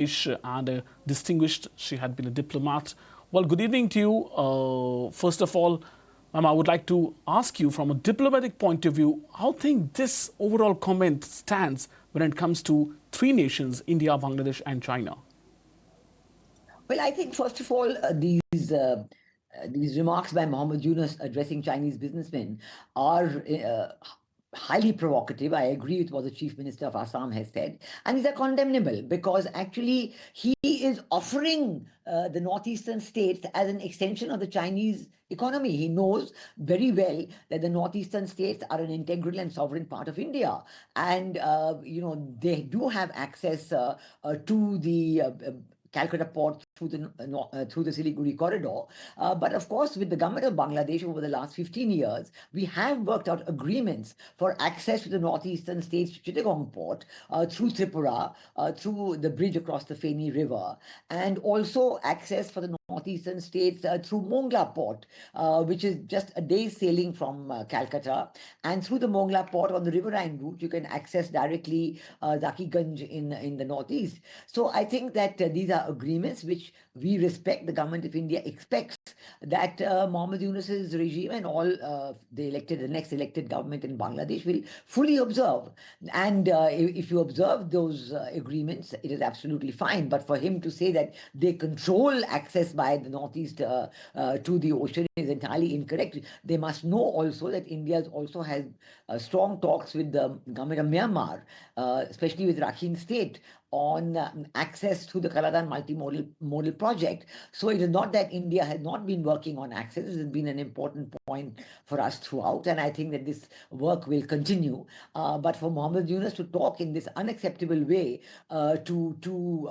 and a distinguished, she had been a diplomat. Well, good evening to you. First of all, ma'am, I would like to ask you from a diplomatic point of view, how think this overall comment stands when it comes to three nations, India, Bangladesh and China? Well, I think, first of all, these remarks by Mohammed Yunus addressing Chinese businessmen are highly provocative. I agree with what the Chief Minister of Assam has said. And these are condemnable because actually he is offering the northeastern states as an extension of the Chinese economy. He knows very well that the northeastern states are an integral and sovereign part of India. And, they do have access to the Calcutta port through the Siliguri corridor. But of course, with the government of Bangladesh over the last 15 years, we have worked out agreements for access to the northeastern states Chittagong port through Tripura, through the bridge across the Feni River, and also access for the northeastern states through Mongla port, which is just a day's sailing from Calcutta. And through the Mongla port on the riverine route, you can access directly Zakiganj in the northeast. So I think that these are agreements which we respect. The government of India expects that Mohammed Yunus's regime and all the next elected government in Bangladesh will fully observe. And if you observe those agreements, it is absolutely fine. But for him to say that they control access by the northeast to the ocean is entirely incorrect. They must know also that India also has strong talks with the government of Myanmar, especially with Rakhine State, on access to the Kaladan multimodal project. So it is not that India has not been working on access. This has been an important point for us throughout, and I think that this work will continue. But for Mohammed Yunus to talk in this unacceptable way, literally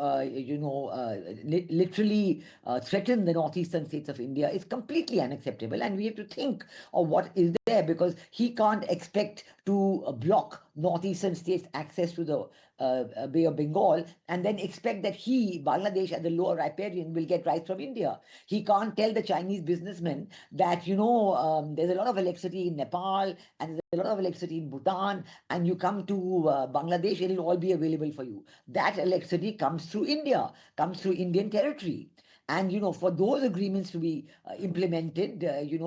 threaten the northeastern states of India is completely unacceptable, and we have to think of what is there, because he can't expect to block northeastern states' access to the Bay of Bengal and then expect that Bangladesh, as the lower riparian, will get rights from India. He can't tell the Chinese businessmen that, there's a lot of electricity in Nepal and there's a lot of electricity in Bhutan, and you come to Bangladesh, it'll all be available for you. That electricity comes through India, comes through Indian territory. And, for those agreements to be implemented,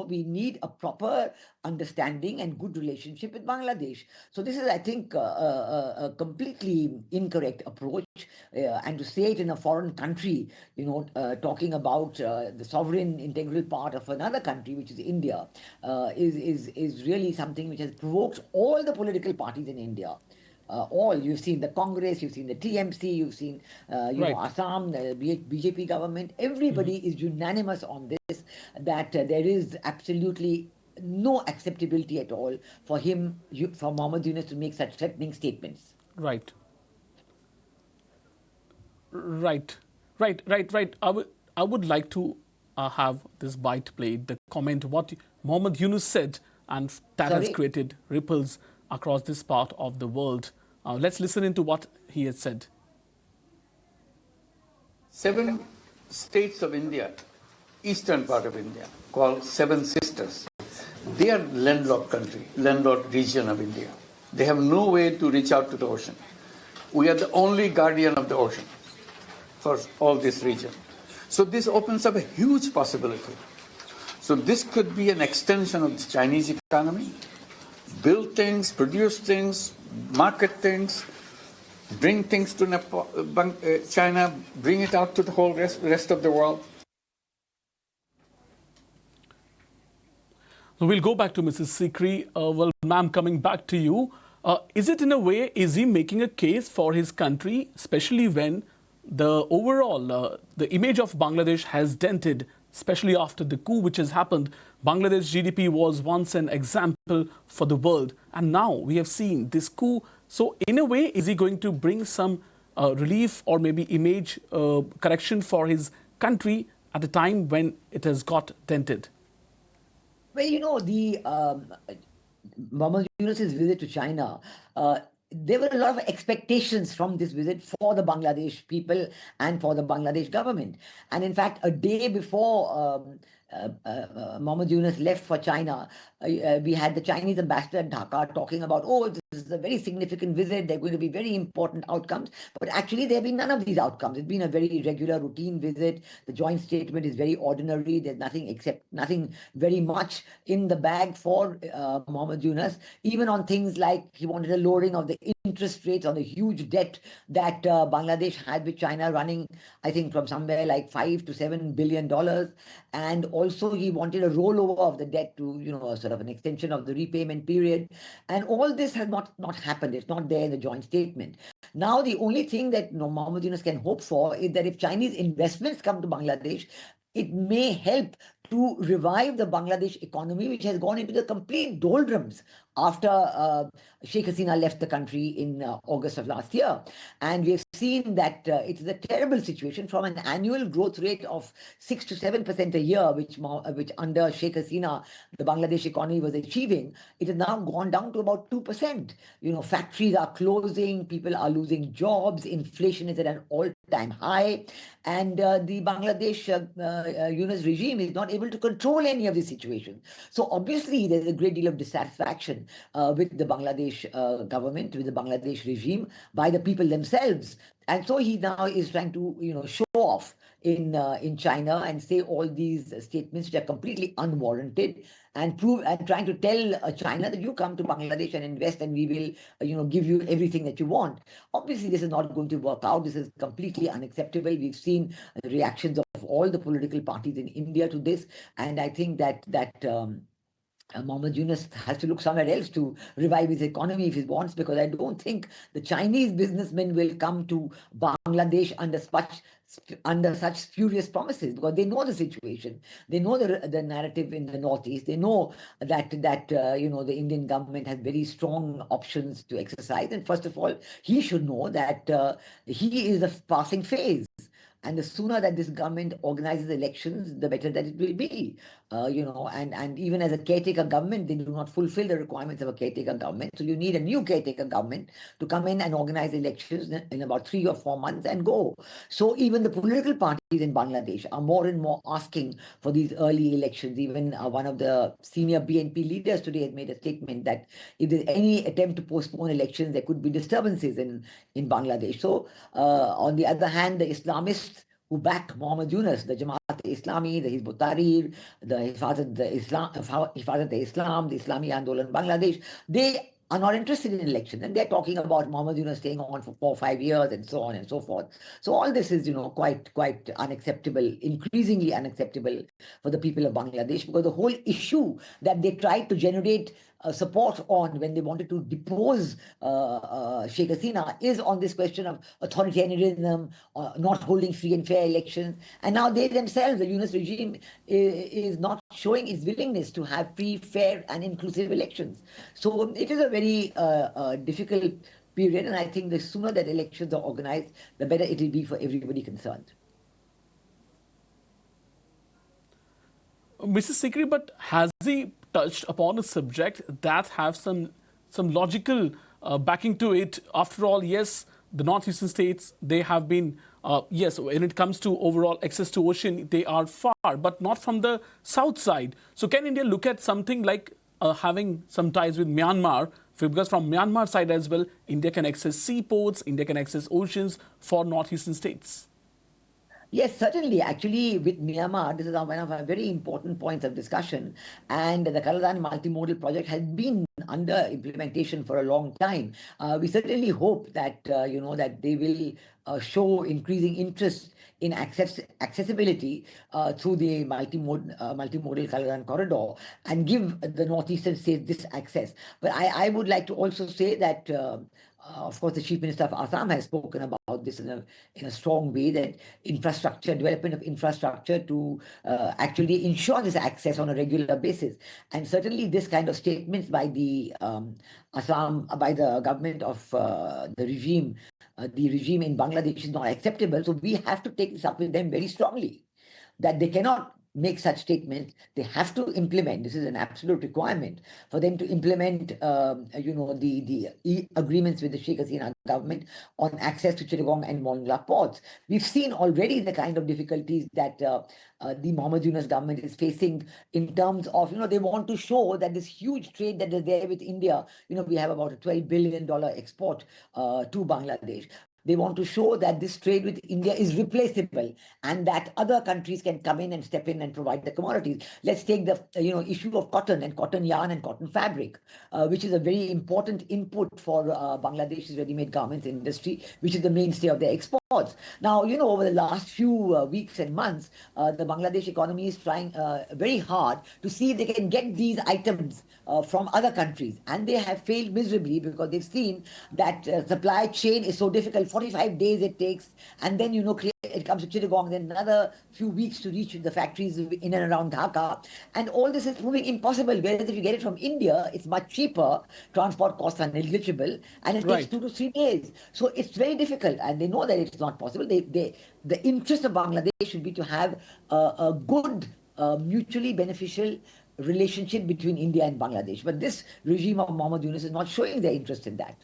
we need a proper understanding and good relationship with Bangladesh. So this is, I think, a completely incorrect approach. And to say it in a foreign country, talking about the sovereign integral part of another country, which is India, is really something which has provoked all the political parties in India. You've seen the Congress, you've seen the TMC, you've seen Right. Assam, the BJP government. Everybody is unanimous on this, that there is absolutely no acceptability at all for Mohammed Yunus to make such threatening statements. Right. Right. I would like to have this bite played, the comment what Mohammed Yunus said, and that has created ripples across this part of the world. Let's listen into what he has said. 7 states of India, eastern part of India, called Seven Sisters. They are landlocked region of India. They have no way to reach out to the ocean. We are the only guardian of the ocean for all this region. So this opens up a huge possibility. So this could be an extension of the Chinese economy. Build things, produce things, market things, bring things to China, bring it out to the whole rest of the world. So we'll go back to Mrs. Sikri. Well, ma'am, coming back to you, is it in a way, is he making a case for his country, especially when the overall, the image of Bangladesh has dented, especially after the coup which has happened? Bangladesh GDP was once an example for the world, and now we have seen this coup. So in a way, is he going to bring some relief or maybe image correction for his country at a time when it has got dented? Well, Mohammed Yunus's visit to China, there were a lot of expectations from this visit for the Bangladesh people and for the Bangladesh government. And in fact, a day before Mohammed Yunus left for China, we had the Chinese ambassador at Dhaka talking about, oh, this is a very significant visit. There are going to be very important outcomes. But actually, there have been none of these outcomes. It's been a very regular, routine visit. The joint statement is very ordinary. There's nothing very much in the bag for Mohammed Yunus, even on things like he wanted a lowering of the interest rates on the huge debt that Bangladesh had with China running, I think, from somewhere like $5 to $7 billion. And also he wanted a rollover of the debt to, a sort of an extension of the repayment period. And all this has not happened. It's not there in the joint statement. Now, the only thing that Mohammed Yunus can hope for is that if Chinese investments come to Bangladesh, it may help to revive the Bangladesh economy, which has gone into the complete doldrums after Sheikh Hasina left the country in August of last year. And we have seen that it is a terrible situation from an annual growth rate of 6 to 7% a year, which under Sheikh Hasina, the Bangladesh economy was achieving. It has now gone down to about 2%. Factories are closing, people are losing jobs, inflation is at an all-time high, and the Bangladesh Yunus regime is not able to control any of these situations. So obviously, there's a great deal of dissatisfaction with the Bangladesh government, with the Bangladesh regime, by the people themselves. And so he now is trying to, show off in China and say all these statements which are completely unwarranted, and trying to tell China that you come to Bangladesh and invest and we will, give you everything that you want. Obviously, this is not going to work out. This is completely unacceptable. We've seen the reactions of all the political parties in India to this, and I think that Mohammed Yunus has to look somewhere else to revive his economy if he wants, because I don't think the Chinese businessmen will come to Bangladesh under such spurious promises, because they know the situation. They know the narrative in the Northeast. They know that the Indian government has very strong options to exercise. And first of all, he should know that he is a passing phase. And the sooner that this government organizes elections, the better that it will be. And even as a caretaker government, they do not fulfill the requirements of a caretaker government. So you need a new caretaker government to come in and organize elections in about 3 or 4 months and go. So even the political parties in Bangladesh are more and more asking for these early elections. Even one of the senior BNP leaders today has made a statement that if there's any attempt to postpone elections, there could be disturbances in Bangladesh. So on the other hand, the Islamists who back Mohammed Yunus, the Jamaat-e-Islami, the Hizb ut-Tahrir, the Hifazat Islam, the Islami Andolan Bangladesh, they are not interested in elections, and they're talking about Mohammed Yunus staying on for 4 or 5 years and so on and so forth. So all this is, quite unacceptable, increasingly unacceptable for the people of Bangladesh, because the whole issue that they tried to generate support on when they wanted to depose Sheikh Hasina is on this question of authoritarianism, not holding free and fair elections. And now they themselves, the Yunus regime, is not showing its willingness to have free, fair and inclusive elections. So it is a very difficult period, and I think the sooner that elections are organized, the better it will be for everybody concerned. Mrs. Sikri, but has he touched upon a subject that have some logical backing to it? After all, yes, the northeastern states, they have been, yes, when it comes to overall access to ocean, they are far, but not from the south side. So can India look at something like having some ties with Myanmar? Because from Myanmar side as well, India can access seaports, India can access oceans for northeastern states. Yes, certainly. Actually, with Myanmar, this is one of our very important points of discussion. And the Kaladan multimodal project has been under implementation for a long time. We certainly hope that, that they will show increasing interest in accessibility through the multimodal Kaladan corridor and give the northeastern states this access. But I would like to also say that of course, the Chief Minister of Assam has spoken about this in a strong way, that development of infrastructure to actually ensure this access on a regular basis. And certainly this kind of statements by the by the government of the regime in Bangladesh is not acceptable. So we have to take this up with them very strongly, that they cannot make such statements, they have to implement. This is an absolute requirement for them to implement, the agreements with the Sheikh Hasina government on access to Chittagong and Mongla ports. We've seen already the kind of difficulties that the Mohammed Yunus government is facing in terms of, they want to show that this huge trade that is there with India, we have about a $12 billion export to Bangladesh. They want to show that this trade with India is replaceable and that other countries can come in and step in and provide the commodities. Let's take the issue of cotton and cotton yarn and cotton fabric, which is a very important input for Bangladesh's ready-made garments industry, which is the mainstay of their exports. Now, over the last few weeks and months, the Bangladesh economy is trying very hard to see if they can get these items from other countries. And they have failed miserably because they've seen that supply chain is so difficult. 45 days it takes, and then, it comes to Chittagong, then another few weeks to reach the factories in and around Dhaka. And all this is proving impossible. Whereas if you get it from India, it's much cheaper, transport costs are negligible, and it takes 2 to 3 days. So it's very difficult, and they know that it's not possible. The interest of Bangladesh should be to have a good, mutually beneficial relationship between India and Bangladesh. But this regime of Mohammed Yunus is not showing their interest in that.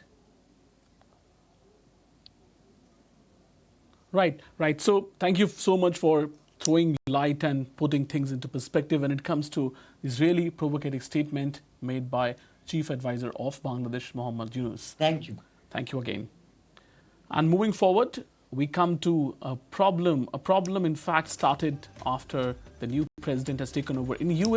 Right. So thank you so much for throwing light and putting things into perspective when it comes to this really provocative statement made by Chief Advisor of Bangladesh, Mohammed Yunus. Thank you. Thank you again. And moving forward, we come to a problem. A problem, in fact, started after the new president has taken over in